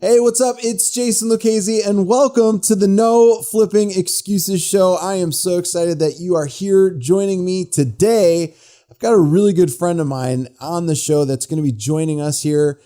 Hey, what's up? It's Jason Lucchesi, and welcome to the No Flipping Excuses Show. I am so excited that you are here joining me today. I've got a really good friend of mine on the show that's going to be joining us here.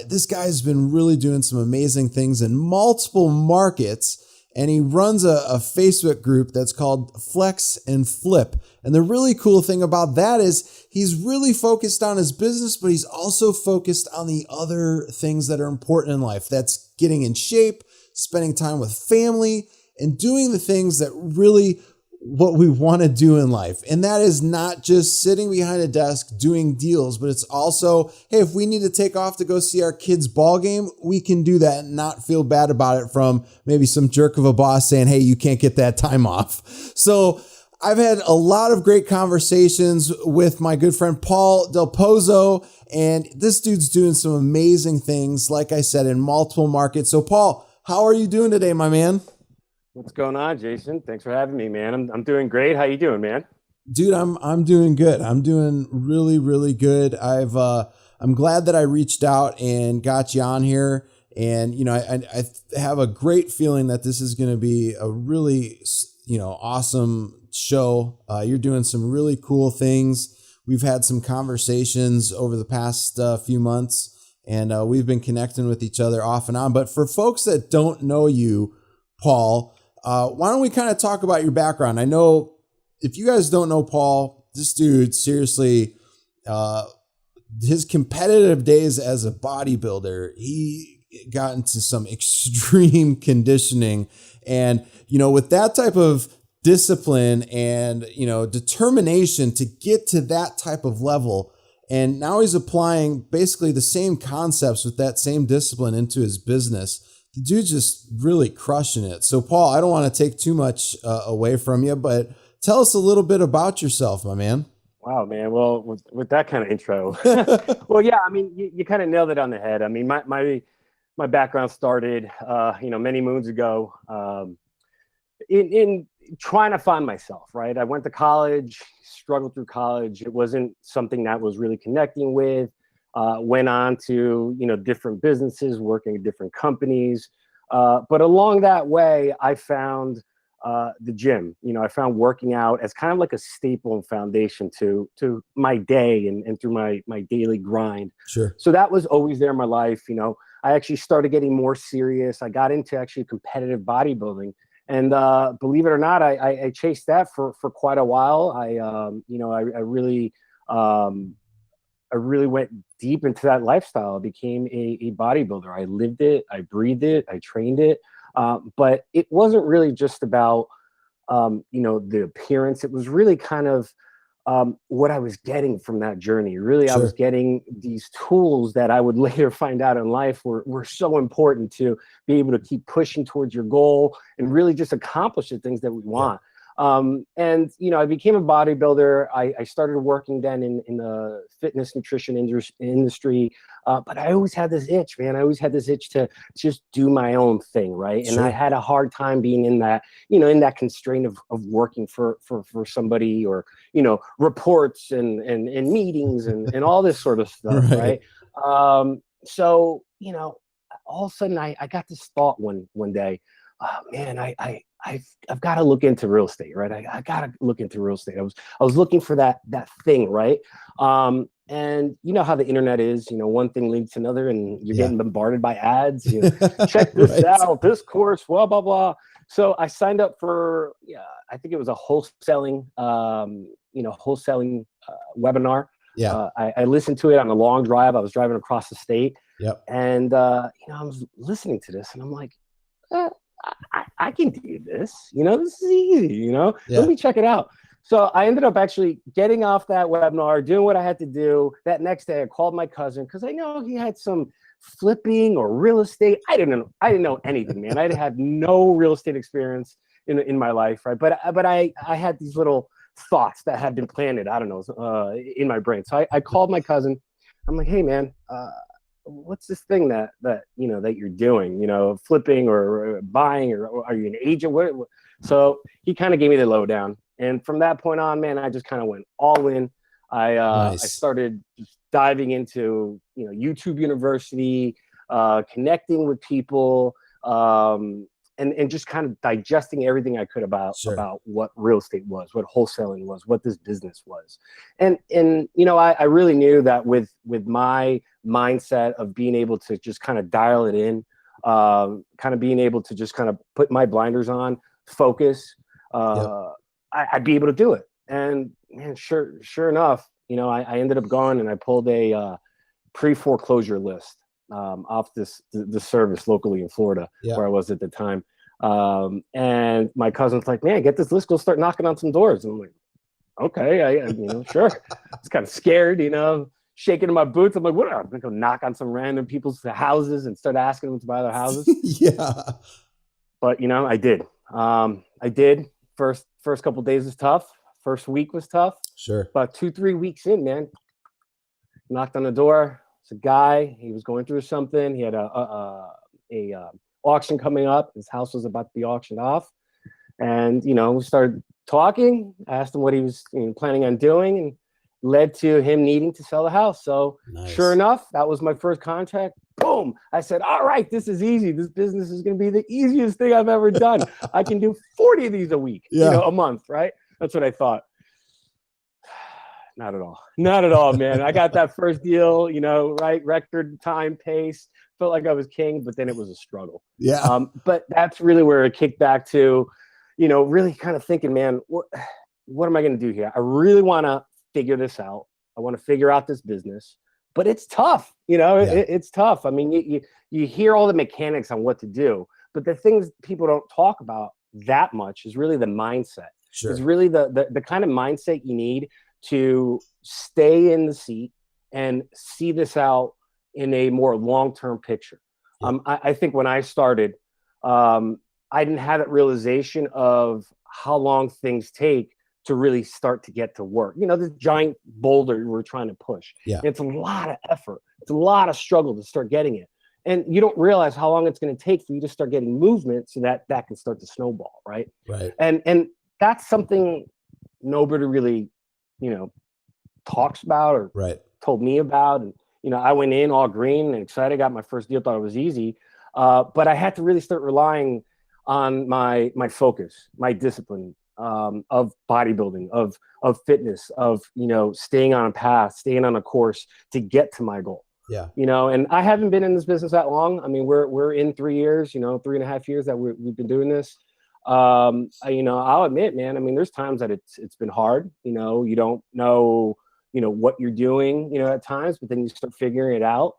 This guy's been really doing some amazing things in multiple markets, and he runs a Facebook group that's called Flex and Flip. And the really cool thing about that is he's really focused on his business, but he's also focused on the other things that are important in life. That's getting in shape, spending time with family, and doing the things that really what we want to do in life. And that is not just sitting behind a desk doing deals, but it's also, hey, if we need to take off to go see our kids' ball game, we can do that and not feel bad about it from maybe some jerk of a boss saying, hey, you can't get that time off. So I've had a lot of great conversations with my good friend, Paul Del Pozo, and this dude's doing some amazing things, like I said, in multiple markets. So Paul, how are you doing today, my man? What's going on, Jason? Thanks for having me, man. I'm doing great. How you doing, man? Dude, I'm doing good. I'm doing really good. I'm glad that I reached out and got you on here. And I have a great feeling that this is going to be a really awesome show. You're doing some really cool things. We've had some conversations over the past few months, and we've been connecting with each other off and on. But for folks that don't know you, Paul, why don't we kind of talk about your background? I know if you guys don't know Paul, this dude, seriously, his competitive days as a bodybuilder, he got into some extreme conditioning. And, with that type of discipline and, determination to get to that type of level, and now he's applying basically the same concepts with that same discipline into his business. The dude's just really crushing it. So, Paul, I don't want to take too much away from you, but tell us a little bit about yourself, my man. Wow, man. Well, with that kind of intro, well, yeah. I mean, you kind of nailed it on the head. I mean, my background started, many moons ago, in trying to find myself. Right. I went to college, struggled through college. It wasn't something that was really connecting with. Went on to, different businesses, working at different companies. But along that way, I found the gym. I found working out as kind of like a staple and foundation to my day and through my daily grind. Sure. So that was always there in my life. I actually started getting more serious. I got into actually competitive bodybuilding. And believe it or not, I chased that for quite a while. I really went deep into that lifestyle. I became a bodybuilder. I lived it. I breathed it. I trained it. But it wasn't really just about, the appearance. It was really kind of what I was getting from that journey. Really, I was Sure. getting these tools that I would later find out in life were so important to be able to keep pushing towards your goal and really just accomplish the things that we want. And I became a bodybuilder. I started working then in the fitness nutrition industry. But I always had this itch, man. I always had this itch to just do my own thing, right? And I Sure. had a hard time being in that, in that constraint of working for somebody, or, reports and meetings and all this sort of stuff, Right. right? So, all of a sudden I got this thought one day. Oh, man, I've got to look into real estate, right? I got to look into real estate. I was looking for that thing, right? And you know how the internet is, one thing leads to another, and you're Yeah. getting bombarded by ads. Check this Right. out, this course, blah blah blah. So I signed up for, I think it was a wholesaling webinar. Yeah. I listened to it on a long drive. I was driving across the state, Yep. and I was listening to this, and I'm like, eh, I can do this. This is easy. Let Yeah. me check it out. So I ended up actually getting off that webinar, doing what I had to do. That next day, I called my cousin because I know he had some flipping or real estate. I didn't know anything, man. I had no real estate experience in my life, right? But I had these little thoughts that had been planted. I don't know, in my brain. So I called my cousin. I'm like, hey, man. What's this thing that you're doing, flipping or buying, or are you an agent? So he kind of gave me the lowdown. And from that point on, man, I just kind of went all in. I Nice. started just diving into, YouTube University, connecting with people, and just kind of digesting everything I could about what real estate was, what wholesaling was, what this business was. And I really knew that with my mindset of being able to just kind of dial it in, kind of being able to just kind of put my blinders on, focus, I'd be able to do it. And man, sure enough, I ended up going and I pulled a pre-foreclosure list off the service locally in Florida, where I was at the time. And my cousin's like, man, get this list, go start knocking on some doors. And I'm like, okay, sure. I was kind of scared, shaking in my boots. I'm like, what? I'm gonna go knock on some random people's houses and start asking them to buy their houses. But I did. I did. First couple days was tough. First week was tough. Sure. About 2-3 weeks in, man, knocked on the door. It's a guy. He was going through something. He had a auction coming up. His house was about to be auctioned off, and we started talking. I asked him what he was planning on doing, and led to him needing to sell the house. So Sure enough, that was my first contract. Boom! I said, all right, this is easy. This business is going to be the easiest thing I've ever done. I can do 40 of these a week, a month, right? That's what I thought. Not at all, man. I got that first deal, right? Record time pace. Felt like I was king, but then it was a struggle. Yeah. But that's really where it kicked back to, really kind of thinking, man, what am I going to do here? I really want to figure this out. I want to figure out this business, but it's tough. It's tough. I mean, you hear all the mechanics on what to do, but the things people don't talk about that much is really the mindset. Sure. It's really the kind of mindset you need to stay in the seat and see this out in a more long-term picture. Yeah. I think when I started, I didn't have that realization of how long things take to really start to get to work. This giant boulder we're trying to push. Yeah. It's a lot of effort. It's a lot of struggle to start getting it. And you don't realize how long it's going to take for you to start getting movement so that can start to snowball, right? Right. And that's something nobody really talks about or told me about. And I went in all green and excited, got my first deal, thought it was easy, but I had to really start relying on my focus, my discipline, of bodybuilding, of fitness, of staying on a path, staying on a course to get to my goal. Yeah. And I haven't been in this business that long. I mean, we're in 3 years, 3.5 years that we've been doing this. I'll admit, man, I mean, there's times that it's been hard. You don't know, what you're doing, at times, but then you start figuring it out.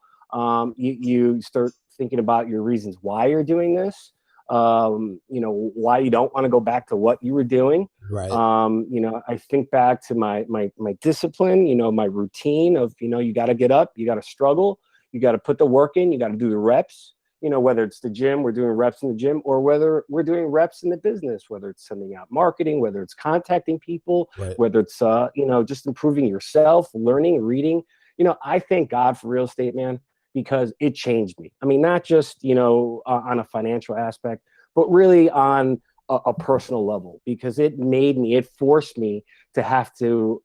You start thinking about your reasons why you're doing this. Why you don't want to go back to what you were doing. Right. I think back to my discipline, my routine of, you got to get up, you got to struggle, you got to put the work in, you got to do the reps. Whether it's the gym, we're doing reps in the gym, or whether we're doing reps in the business, whether it's sending out marketing, whether it's contacting people, whether it's, just improving yourself, learning, reading. I thank God for real estate, man, because it changed me. I mean, not just, on a financial aspect, but really on a personal level, because it forced me to have to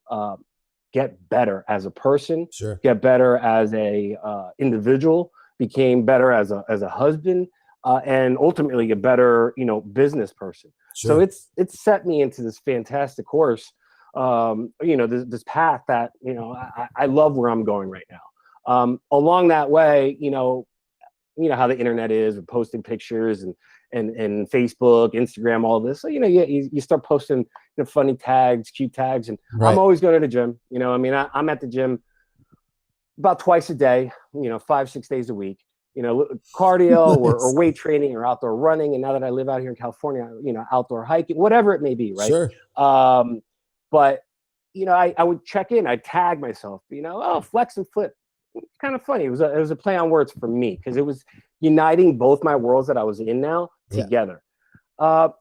get better as a person, get better as a individual, became better as a husband, and ultimately a better, business person. So it's set me into this fantastic course, this path that, I love where I'm going right now. Along that way, how the internet is with posting pictures and Facebook, Instagram, all this. So, you start posting funny tags, cute tags, and I'm always going to the gym. I'm at the gym about twice a day, 5-6 days a week, cardio or weight training or outdoor running. And now that I live out here in California, outdoor hiking, whatever it may be. Right. Sure. But, I would check in, I'd tag myself, flex and flip. It's kind of funny. It was a play on words for me, because it was uniting both my worlds that I was in now together. But,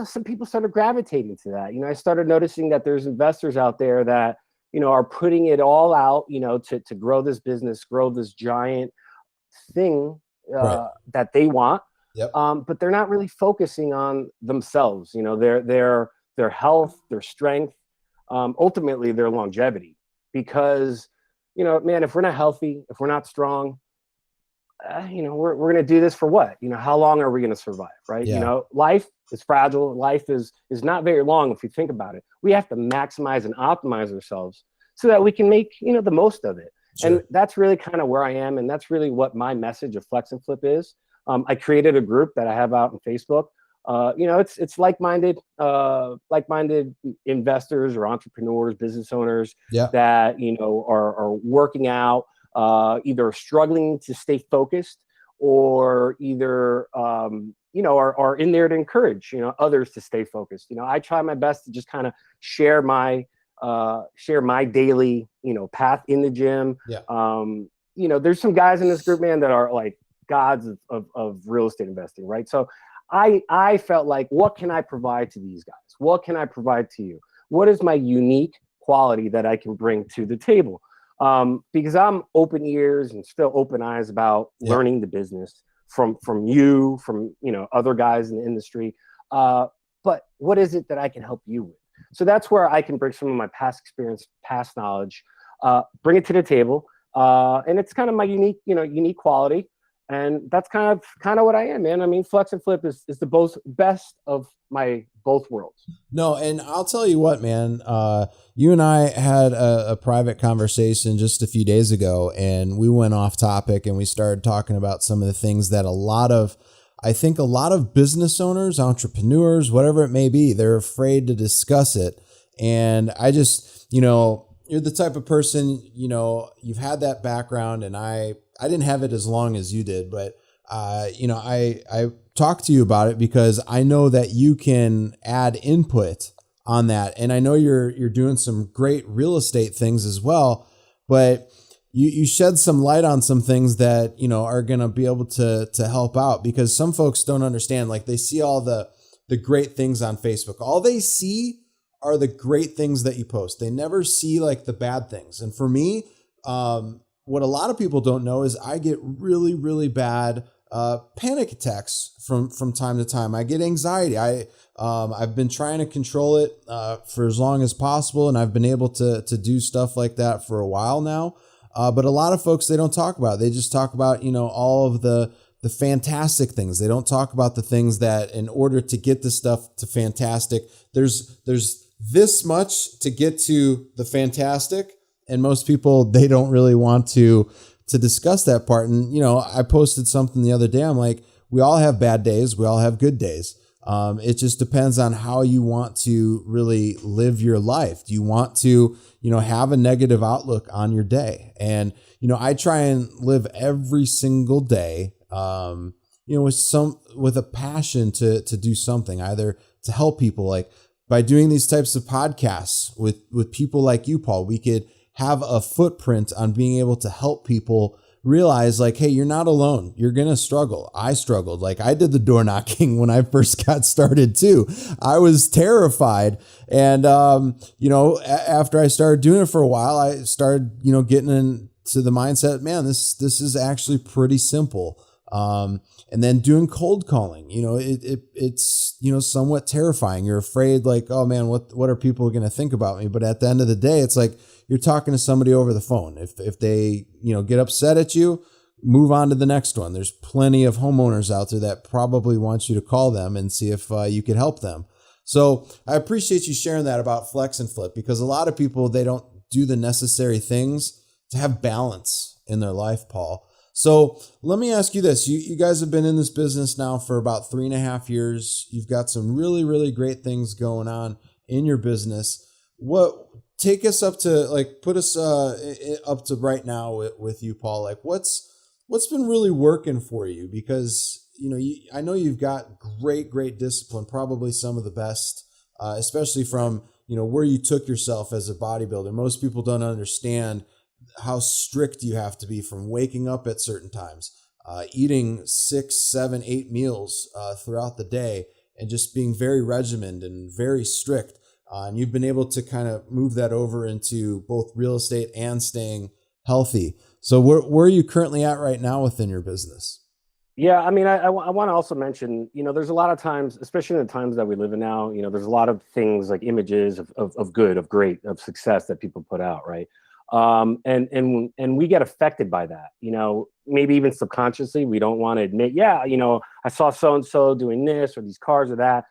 some people started gravitating to that. I started noticing that there's investors out there that, are putting it all out, to grow this business, grow this giant thing that they want. Yep. But they're not really focusing on themselves, their health, their strength, ultimately their longevity. Because, man, if we're not healthy, if we're not strong, we're going to do this for what? How long are we going to survive? Right. Yeah. Life is fragile. Life is not very long. If you think about it, we have to maximize and optimize ourselves so that we can make, the most of it. Sure. And that's really kind of where I am. And that's really what my message of Flex and Flip is. I created a group that I have out on Facebook. It's like-minded investors or entrepreneurs, business owners Yeah. that, are working out, either struggling to stay focused or either, are in there to encourage, others to stay focused. I try my best to just kind of share my daily, path in the gym. Yeah. There's some guys in this group, man, that are like gods of real estate investing. Right. So I felt like, what can I provide to these guys? What can I provide to you? What is my unique quality that I can bring to the table? Because I'm open ears and still open eyes about learning the business from other guys in the industry. But what is it that I can help you with? So that's where I can bring some of my past experience, past knowledge, bring it to the table. And it's kind of my unique quality. And that's kind of what I am, man. I mean, Flex and Flip is the best of my both worlds. No, and I'll tell you what, man, you and I had a private conversation just a few days ago, and we went off topic and we started talking about some of the things that I think a lot of business owners, entrepreneurs, whatever it may be, they're afraid to discuss it. And I just, you're the type of person, you've had that background, and I didn't have it as long as you did, but I talked to you about it because I know that you can add input on that. And I know you're doing some great real estate things as well, but you shed some light on some things that, are going to be able to help out, because some folks don't understand. Like, they see all the great things on Facebook. All they see are the great things that you post. They never see like the bad things. And for me, what a lot of people don't know is I get really, really bad panic attacks from time to time. I get anxiety. I've been trying to control it for as long as possible, and I've been able to do stuff like that for a while now. But a lot of folks, they don't talk about it. They just talk about, all of the fantastic things. They don't talk about the things that, in order to get the stuff to fantastic, there's this much to get to the fantastic. And most people, they don't really want to discuss that part. And, I posted something the other day. I'm like, we all have bad days. We all have good days. It just depends on how you want to really live your life. Do you want to, have a negative outlook on your day? And, I try and live every single day, with a passion to do something, either to help people. Like, by doing these types of podcasts with people like you, Paul, we could have a footprint on being able to help people realize, like, hey, you're not alone. You're going to struggle. I struggled. Like, I did the door knocking when I first got started too. I was terrified. And, after I started doing it for a while, I started, getting into the mindset, man, this is actually pretty simple. And then doing cold calling, it's, somewhat terrifying. You're afraid, like, oh man, what are people going to think about me? But at the end of the day, it's like, you're talking to somebody over the phone. If they, get upset at you, move on to the next one. There's plenty of homeowners out there that probably want you to call them and see if you could help them. So I appreciate you sharing that about Flex and Flip, because a lot of people, they don't do the necessary things to have balance in their life, Paul. So let me ask you this. You guys have been in this business now for about 3.5 years. You've got some really, really great things going on in your business. Take us up to, like, put us up to right now with you, Paul. Like, what's been really working for you? Because, I know you've got great discipline, probably some of the best, especially from, where you took yourself as a bodybuilder. Most people don't understand how strict you have to be, from waking up at certain times, eating 6, 7, 8 meals throughout the day, and just being very regimented and very strict. And you've been able to kind of move that over into both real estate and staying healthy. So where are you currently at right now within your business? Yeah, I mean, I want to also mention, there's a lot of times, especially in the times that we live in now, there's a lot of things like images of good, of great, of success that people put out, right? And we get affected by that, maybe even subconsciously. We don't want to admit, yeah, I saw so and so doing this or these cars or that.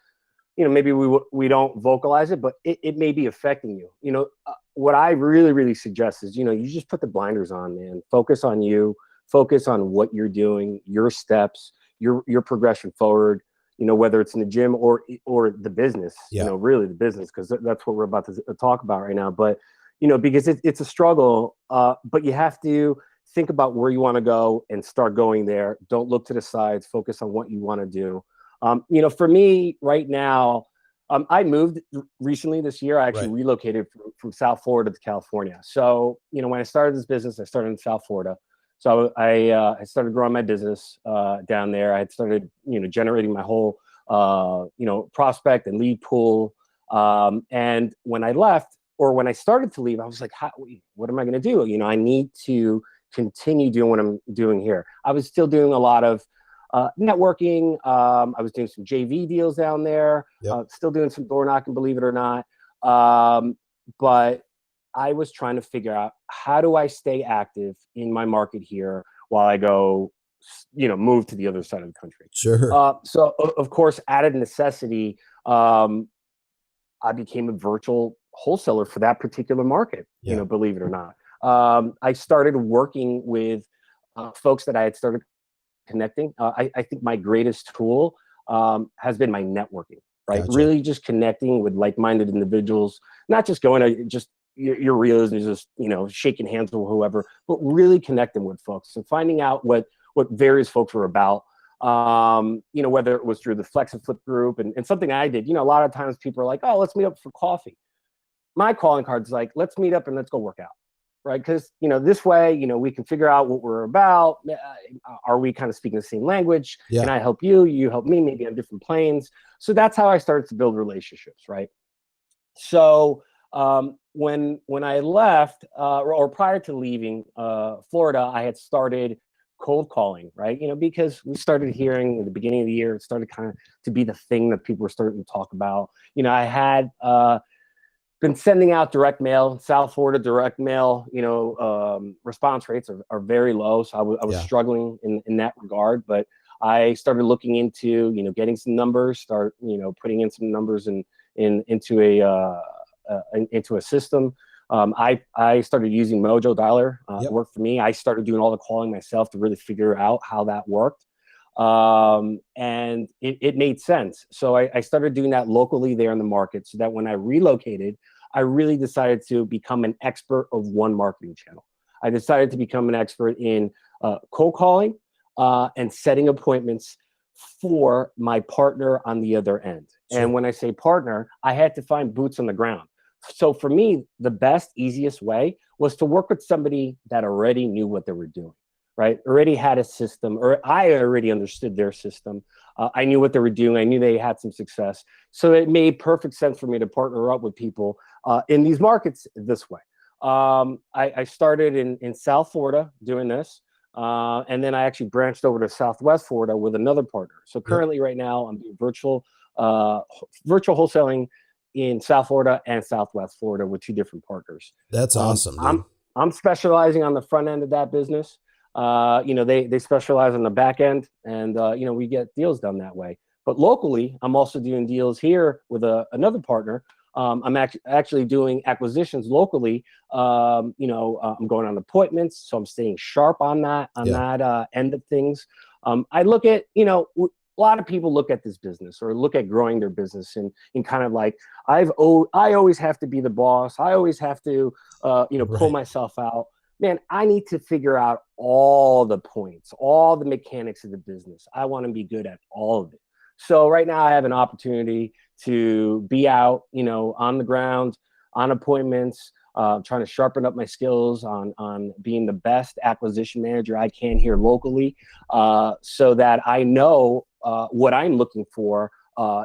Maybe we don't vocalize it, but it may be affecting you. What I really, really suggest is, you just put the blinders on, man. Focus on you. Focus on what you're doing, your steps, your progression forward. Whether it's in the gym or the business. Yeah. Really the business, because that's what we're about to talk about right now. But because it's a struggle, but you have to think about where you want to go and start going there. Don't look to the sides. Focus on what you want to do. For me right now, I moved recently this year. I actually relocated from South Florida to California. So, when I started this business, I started in South Florida. So I started growing my business down there. I had started, generating my whole, prospect and lead pool. And when I left, or when I started to leave, I was like, what am I going to do? I need to continue doing what I'm doing here. I was still doing a lot of networking. I was doing some JV deals down there, still doing some door knocking, believe it or not. But I was trying to figure out, how do I stay active in my market here while I go, move to the other side of the country. Sure. So of course, out of necessity, I became a virtual wholesaler for that particular market, believe it or not. I started working with folks that I had started connecting. I think my greatest tool has been my networking, right? Gotcha. Really just connecting with like-minded individuals, not just going to just your reels and just, shaking hands with whoever, but really connecting with folks and finding out what various folks were about. Whether it was through the Flex and Flip group and something I did. A lot of times people are like, oh, let's meet up for coffee. My calling card is like, let's meet up and let's go work out. Right. Because, this way, we can figure out what we're about. Are we kind of speaking the same language? Yeah. Can I help you? You help me, maybe on different planes. So that's how I started to build relationships. Right. So when I left or prior to leaving Florida, I had started cold calling, right? Because we started hearing at the beginning of the year, it started kind of to be the thing that people were starting to talk about. I had been sending out direct mail. South Florida direct mail, response rates are very low. So I was struggling in that regard, but I started looking into, getting some numbers, putting in some numbers into a system. I started using Mojo Dialer. It worked for me. I started doing all the calling myself to really figure out how that worked. And it made sense. So I started doing that locally there in the market, so that when I relocated, I really decided to become an expert of one marketing channel. I decided to become an expert in cold calling and setting appointments for my partner on the other end. Sure. And when I say partner, I had to find boots on the ground. So for me, the best, easiest way was to work with somebody that already knew what they were doing. Right? Already had a system, or I already understood their system. I knew what they were doing. I knew they had some success. So it made perfect sense for me to partner up with people in these markets this way. I started in South Florida doing this. And then I actually branched over to Southwest Florida with another partner. So currently right now I'm doing virtual wholesaling in South Florida and Southwest Florida with two different partners. That's awesome, dude. I'm specializing on the front end of that business. They specialize on the back end, and we get deals done that way. But locally, I'm also doing deals here with another partner. I'm actually doing acquisitions locally. I'm going on appointments, so I'm staying sharp on that end of things. I look at, a lot of people look at this business or look at growing their business and kind of like, I always have to be the boss. I always have to, pull myself out. Man, I need to figure out all the points, all the mechanics of the business. I want to be good at all of it. So right now I have an opportunity to be out, on the ground, on appointments, trying to sharpen up my skills on being the best acquisition manager I can here locally, so that I know what I'm looking for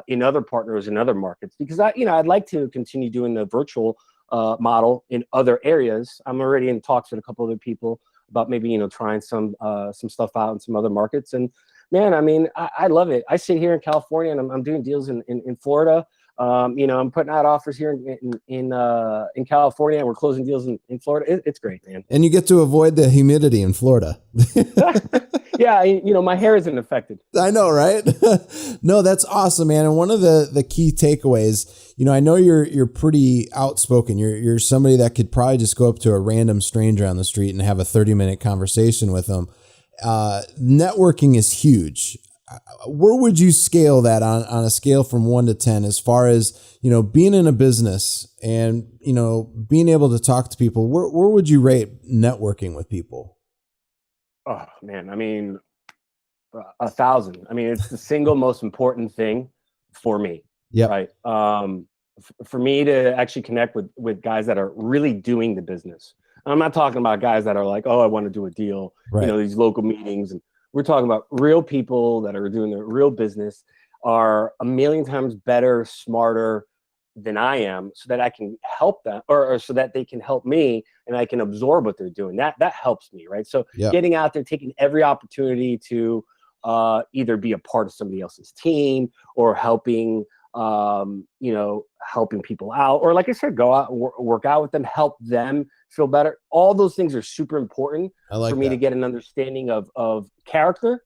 in other partners in other markets. Because I'd like to continue doing the virtual model in other areas. I'm already in talks with a couple other people about maybe, trying some stuff out in some other markets. And man, I mean, I love it. I sit here in California and I'm doing deals in Florida. I'm putting out offers here in California, and we're closing deals in Florida. It's great, man. And you get to avoid the humidity in Florida. Yeah, my hair isn't affected. I know, right? No, that's awesome, man. And one of the key takeaways, I know you're pretty outspoken. You're somebody that could probably just go up to a random stranger on the street and have a 30-minute conversation with them. Networking is huge. Where would you scale that on a scale from 1 to 10 as far as, being in a business and, being able to talk to people? Where would you rate networking with people? Oh man, 1,000. It's the single most important thing for me. Yeah. Right. For me to actually connect with guys that are really doing the business. I'm not talking about guys that are like, oh, I want to do a deal, right. These local meetings. And we're talking about real people that are doing the real business, are a million times better, smarter than I am, so that I can help them, or so that they can help me, and I can absorb what they're doing. That helps me, right? So getting out there, taking every opportunity to either be a part of somebody else's team, or helping people out, or like I said, go out, work out with them, help them feel better. All those things are super important for me to get an understanding of character.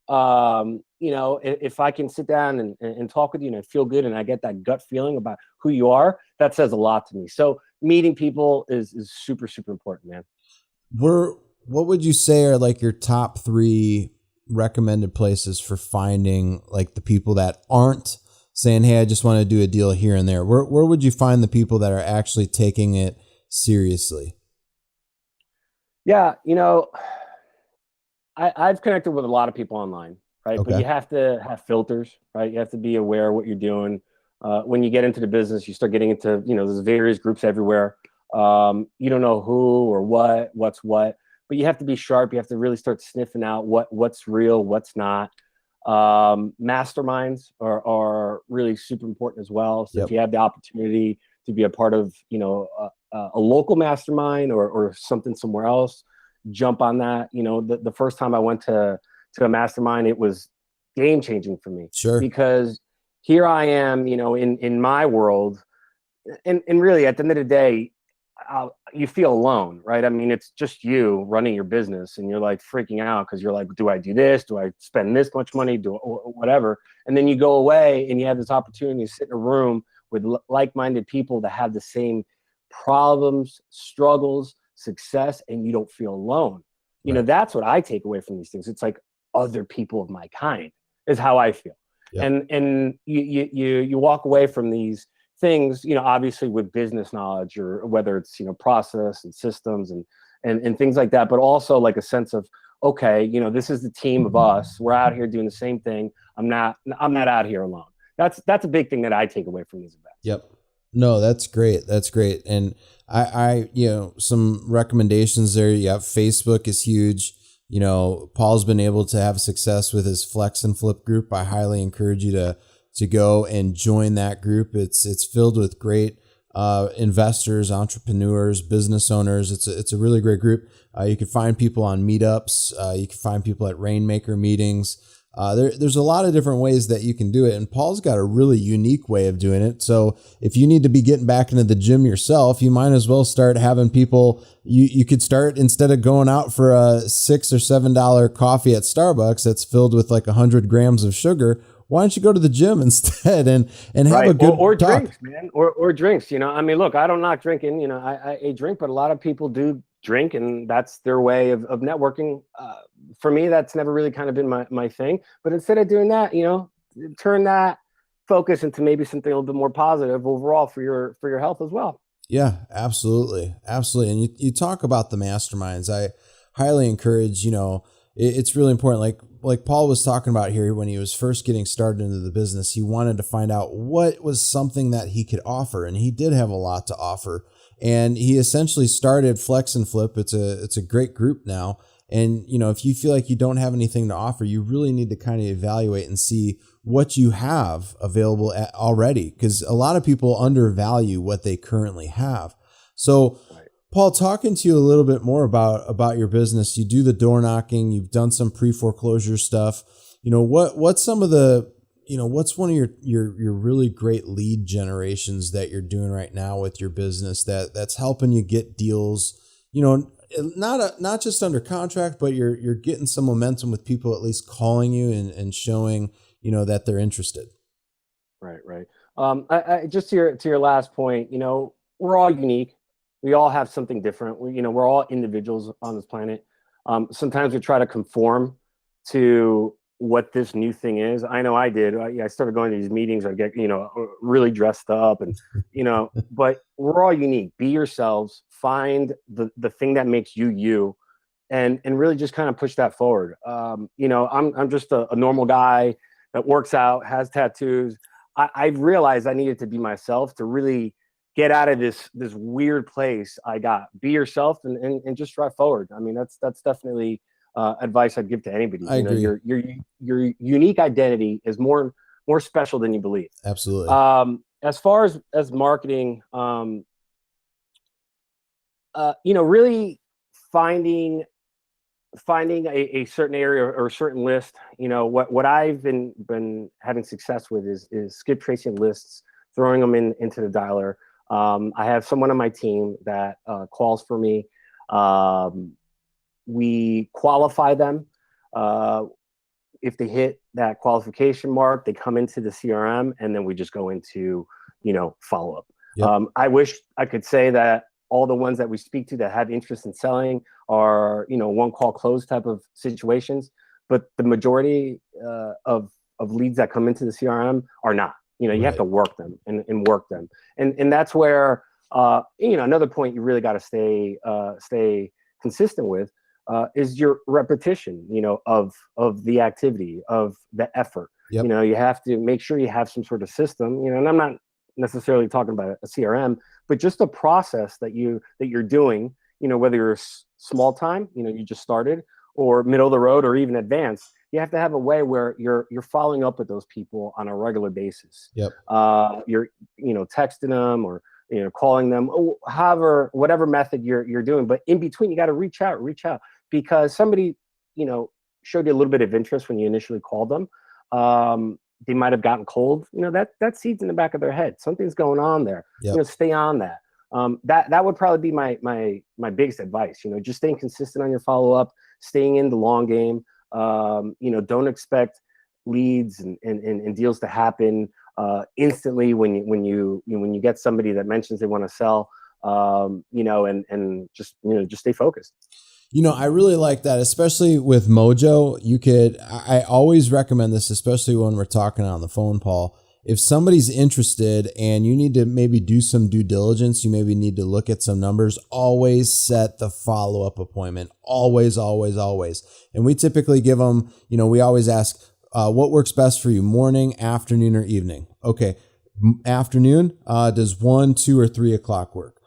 If I can sit down and talk with you and I feel good and I get that gut feeling about who you are, that says a lot to me. So meeting people is super, super important, man. What would you say are like your top 3 recommended places for finding like the people that aren't saying, hey, I just want to do a deal here and there? Where would you find the people that are actually taking it seriously? Yeah, I've connected with a lot of people online, right? Okay. But you have to have filters, right? You have to be aware of what you're doing. When you get into the business, you start getting into, there's various groups everywhere. You don't know who or what's what, but you have to be sharp. You have to really start sniffing out what's real, what's not. Masterminds are really super important as well. So if you have the opportunity to be a part of, a local mastermind or something somewhere else, jump on that. The first time I went to a mastermind, it was game changing for me. Sure. Because here I am, in my world, and really at the end of the day, you feel alone, right? It's just you running your business, and you're like freaking out because you're like, do I do this? Do I spend this much money? Or whatever? And then you go away and you have this opportunity to sit in a room with like-minded people that have the same problems, struggles, success, and you don't feel alone. That's what I take away from these things. It's like other people of my kind is how I feel. And you walk away from these things, obviously with business knowledge, or whether it's, process and systems and things like that, but also like a sense of, okay, this is the team of us. We're out here doing the same thing. I'm not out here alone. That's a big thing that I take away from these events. Yep. No, that's great. That's great. And I some recommendations there. Yeah. Facebook is huge. Paul's been able to have success with his Flex and Flip group. I highly encourage you to go and join that group. It's filled with great investors, entrepreneurs, business owners. It's a really great group. You can find people on meetups. You can find people at Rainmaker meetings. There's a lot of different ways that you can do it. And Paul's got a really unique way of doing it. So if you need to be getting back into the gym yourself, you might as well start having people, you could start, instead of going out for a $6 or $7 coffee at Starbucks that's filled with like 100 grams of sugar. Why don't you go to the gym instead and have a good or talk. Drinks, man, or drinks, look, I don't knock drinking, I drink, but a lot of people do drink, and that's their way of networking. For me, that's never really kind of been my thing, but instead of doing that, turn that focus into maybe something a little bit more positive overall for your health as well. Yeah, absolutely. Absolutely. And you talk about the masterminds. I highly encourage, it's really important. Like Paul was talking about here, when he was first getting started into the business, he wanted to find out what was something that he could offer. And he did have a lot to offer. And he essentially started Flex and Flip. It's a great group now. And, if you feel like you don't have anything to offer, you really need to kind of evaluate and see what you have available already, because a lot of people undervalue what they currently have. So, Paul, talking to you a little bit more about your business, you do the door knocking, you've done some pre-foreclosure stuff. What's some of the what's one of your really great lead generations that you're doing right now with your business that's helping you get deals, not just under contract, but you're getting some momentum with people at least calling you and showing, that they're interested. Right. I just to your last point, we're all unique. We all have something different. We're all individuals on this planet. Sometimes we try to conform to what this new thing is. I know I did. I started going to these meetings. I get, really dressed up and, but we're all unique. Be yourselves, find the thing that makes you, and really just kind of push that forward. I'm just a normal guy that works out, has tattoos. I realized I needed to be myself to really get out of this weird place I got. Be yourself and just drive forward. I mean, that's definitely advice I'd give to anybody. I agree. Your unique identity is more special than you believe. Absolutely. As far as marketing, really finding a certain area or a certain list. What I've been having success with is skip tracing lists, throwing them into the dialer. I have someone on my team that calls for me. We qualify them. If they hit that qualification mark, they come into the CRM, and then we just go into, follow up. Yep. I wish I could say that all the ones that we speak to that have interest in selling are, one call close type of situations, but the majority of leads that come into the CRM are not. You have to work them and work them. And that's where, another point you really got to stay consistent with is your repetition, of the activity, of the effort. Yep. You have to make sure you have some sort of system, and I'm not necessarily talking about a CRM, but just a process that you're doing, whether you're small time, you just started, or middle of the road, or even advanced. You have to have a way where you're following up with those people on a regular basis. Yep. You're texting them or calling them, however, whatever method you're doing. But in between, you got to reach out because somebody showed you a little bit of interest when you initially called them. They might have gotten cold. That seeds in the back of their head. Something's going on there. Yep. Stay on that. That would probably be my biggest advice. Just staying consistent on your follow up, staying in the long game. Don't expect leads and deals to happen instantly when you get somebody that mentions they want to sell. And just stay focused. I really like that, especially with Mojo. I always recommend this, especially when we're talking on the phone, Paul. If somebody's interested and you need to maybe do some due diligence, you maybe need to look at some numbers, always set the follow-up appointment. Always, always, always. And we typically give them, we always ask, what works best for you, morning, afternoon, or evening? Okay, afternoon, does 1, 2, or 3 o'clock work?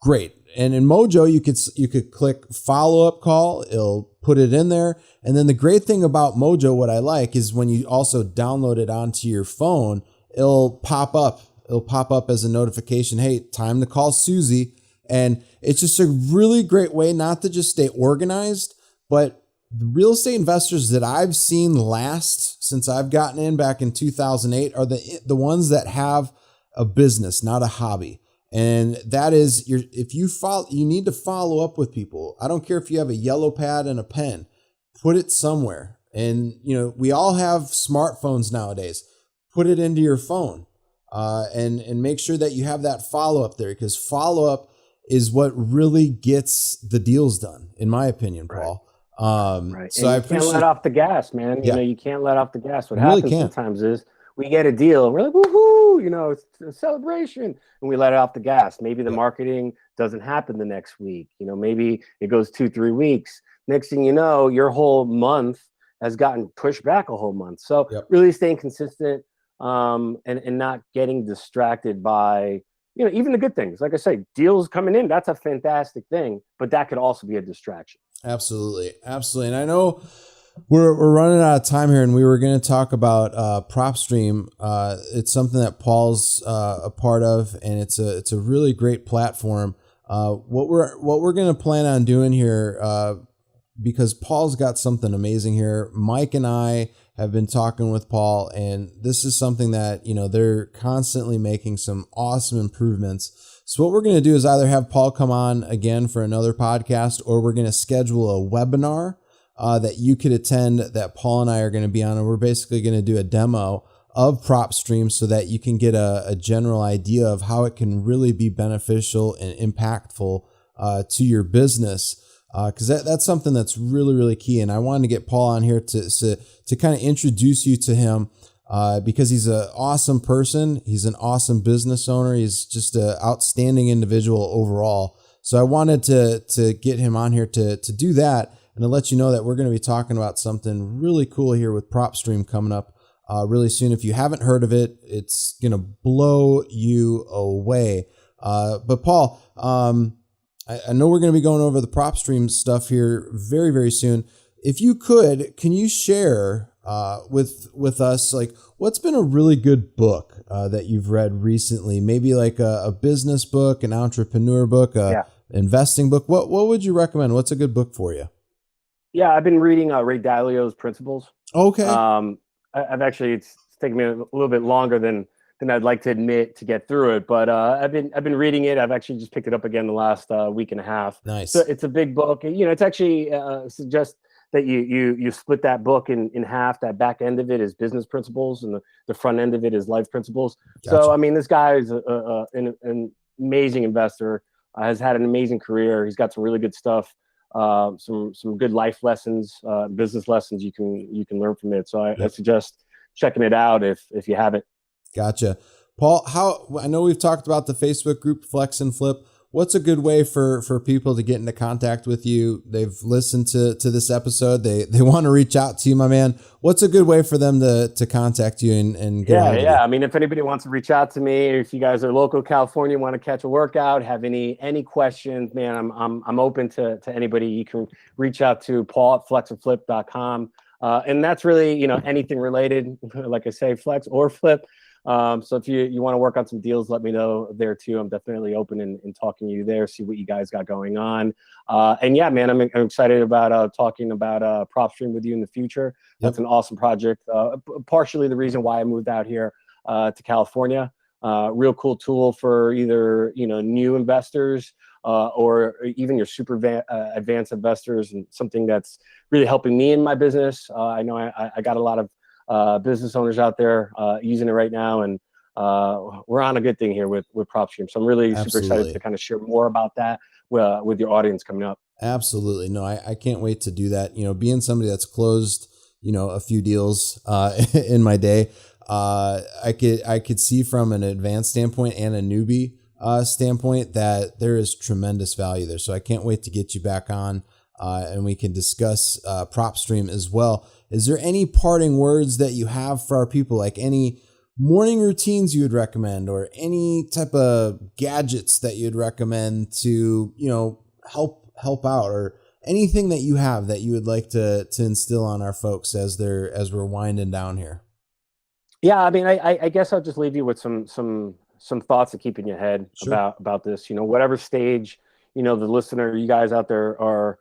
Great. And in Mojo, you could click follow-up call. It'll put it in there. And then the great thing about Mojo, what I like, is when you also download it onto your phone, it'll pop up. It'll pop up as a notification. Hey, time to call Susie. And it's just a really great way not to just stay organized, but the real estate investors that I've seen last since I've gotten in back in 2008 are the ones that have a business, not a hobby. And that is you need to follow up with people. I don't care if you have a yellow pad and a pen, put it somewhere. And, we all have smartphones nowadays. Put it into your phone and make sure that you have that follow-up there, because follow-up is what really gets the deals done, in my opinion, Paul. Right. So you can't let off the gas, man. Yeah. You can't let off the gas. What really happens can't. sometimes is we get a deal and we're like, woohoo, it's a celebration, and we let it off the gas. Maybe the marketing doesn't happen the next week. Maybe it goes 2-3 weeks. Next thing you know, your whole month has gotten pushed back a whole month. So really staying consistent and not getting distracted by, even the good things. Like I say, deals coming in, that's a fantastic thing, but that could also be a distraction. Absolutely. Absolutely. And I know we're running out of time here, and we were going to talk about PropStream. It's something that Paul's a part of, and it's a really great platform. What we're going to plan on doing here, because Paul's got something amazing here. Mike and I have been talking with Paul, and this is something that, you know, they're constantly making some awesome improvements. So what we're going to do is either have Paul come on again for another podcast, or we're going to schedule a webinar that you could attend that Paul and I are going to be on. And we're basically going to do a demo of PropStream so that you can get a general idea of how it can really be beneficial and impactful to your business. Because that's something that's really, really key. And I wanted to get Paul on here to kind of introduce you to him because he's an awesome person. He's an awesome business owner. He's just an outstanding individual overall. So I wanted to get him on here to do that and to let you know that we're going to be talking about something really cool here with PropStream coming up really soon. If you haven't heard of it, it's going to blow you away. But Paul, I know we're going to be going over the PropStream stuff here very, very soon. If you could, can you share with us, like, what's been a really good book that you've read recently? Maybe like a business book, an entrepreneur book, investing book. What would you recommend? What's a good book for you? Yeah, I've been reading Ray Dalio's Principles. Okay. I've actually, it's taken me a little bit longer than I'd like to admit to get through it, but I've been reading it. I've actually just picked it up again the last week and a half. Nice. So it's a big book. You know, it's actually suggests that you split that book in half. That back end of it is business principles, and the front end of it is life principles. Gotcha. So I mean, this guy is an amazing investor. Has had an amazing career. He's got some really good stuff. Some good life lessons, business lessons you can learn from it. So I suggest checking it out if you haven't. Gotcha. Paul, I know we've talked about the Facebook group Flex and Flip. What's a good way for people to get into contact with you? They've listened to this episode. They want to reach out to you, my man. What's a good way for them to contact you and get on? I mean, if anybody wants to reach out to me, if you guys are local California, want to catch a workout, have any questions, man, I'm open to anybody. You can reach out to paul@flexandflip.com. And that's really, you know, anything related, like I say, flex or flip. So if you want to work on some deals, let me know there too. I'm definitely open in talking to you there, see what you guys got going on. And yeah, man, I'm excited about talking about PropStream with you in the future. That's an awesome project. Partially the reason why I moved out here to California. Real cool tool for either, you know, new investors or even your super advanced investors, and something that's really helping me in my business. I know I got a lot of business owners out there using it right now, and we're on a good thing here with PropStream. So I'm really super excited to kind of share more about that with your audience coming up. Absolutely. No, I can't wait to do that. You know, being somebody that's closed, you know, a few deals in my day, I could see from an advanced standpoint and a newbie standpoint that there is tremendous value there. So I can't wait to get you back on and we can discuss PropStream as well. Is there any parting words that you have for our people, like any morning routines you would recommend, or any type of gadgets that you'd recommend to, you know, help out, or anything that you have that you would like to instill on our folks as we're winding down here? Yeah, I mean, I guess I'll just leave you with some thoughts to keep in your head about this. You know, whatever stage, you know, the listener, you guys out there are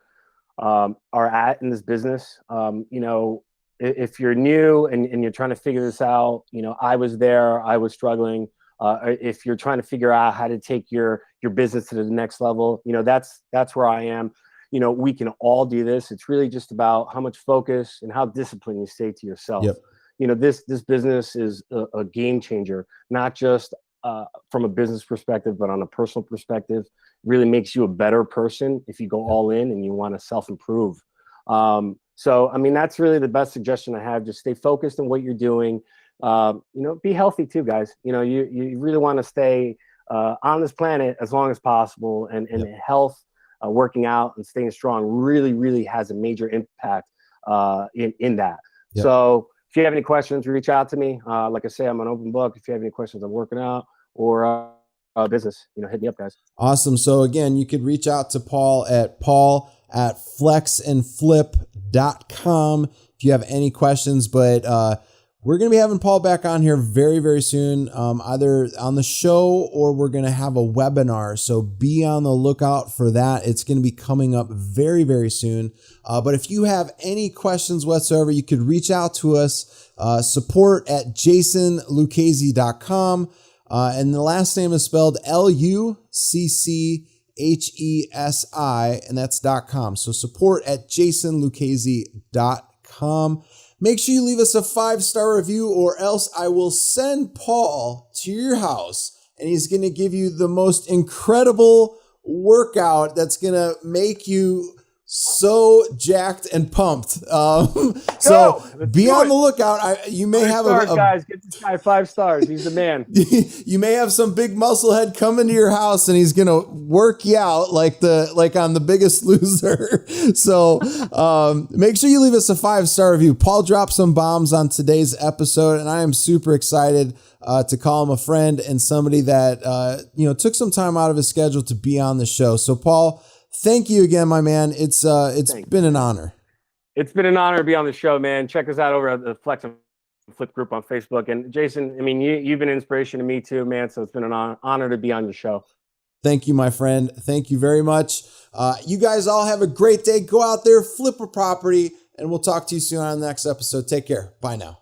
at in this business. You know, if you're new and you're trying to figure this out, you know, I was there, I was struggling. If you're trying to figure out how to take your business to the next level, you know, that's where I am. You know, we can all do this. It's really just about how much focus and how disciplined you stay to yourself. Yep. You know, this business is a game changer, not just from a business perspective, but on a personal perspective. Really makes you a better person if you go all in and you want to self-improve. So, I mean, that's really the best suggestion I have. Just stay focused on what you're doing. You know, be healthy too, guys. You know, you really want to stay on this planet as long as possible, and health, working out and staying strong really, really has a major impact in that. Yep. So if you have any questions, reach out to me. Like I say, I'm an open book. If you have any questions, I'm working out, or business, you know, hit me up, guys. Awesome. So again, you could reach out to Paul at flexandflip.com if you have any questions. But We're going to be having Paul back on here very, very soon, either on the show or we're going to have a webinar. So be on the lookout for that. It's going to be coming up very, very soon. But if you have any questions whatsoever, you could reach out to us, support at jasonluchesi.com. And the last name is spelled Lucchesi, and that's .com. So support at jasonluchesi.com. Make sure you leave us a 5-star review or else I will send Paul to your house and he's going to give you the most incredible workout that's going to make you so jacked and pumped. So be on the lookout. You may have guys, get this guy 5 stars. He's the man. You may have some big muscle head come into your house and he's going to work you out like on The Biggest Loser. So make sure you leave us a 5-star review. Paul dropped some bombs on today's episode and I am super excited to call him a friend and somebody that took some time out of his schedule to be on the show. So Paul, thank you again, my man. It's been an honor. It's been an honor to be on the show, man. Check us out over at the Flex and Flip group on Facebook. And Jason, I mean, you've been an inspiration to me too, man. So it's been an honor to be on your show. Thank you, my friend. Thank you very much. You guys all have a great day. Go out there, flip a property, and we'll talk to you soon on the next episode. Take care. Bye now.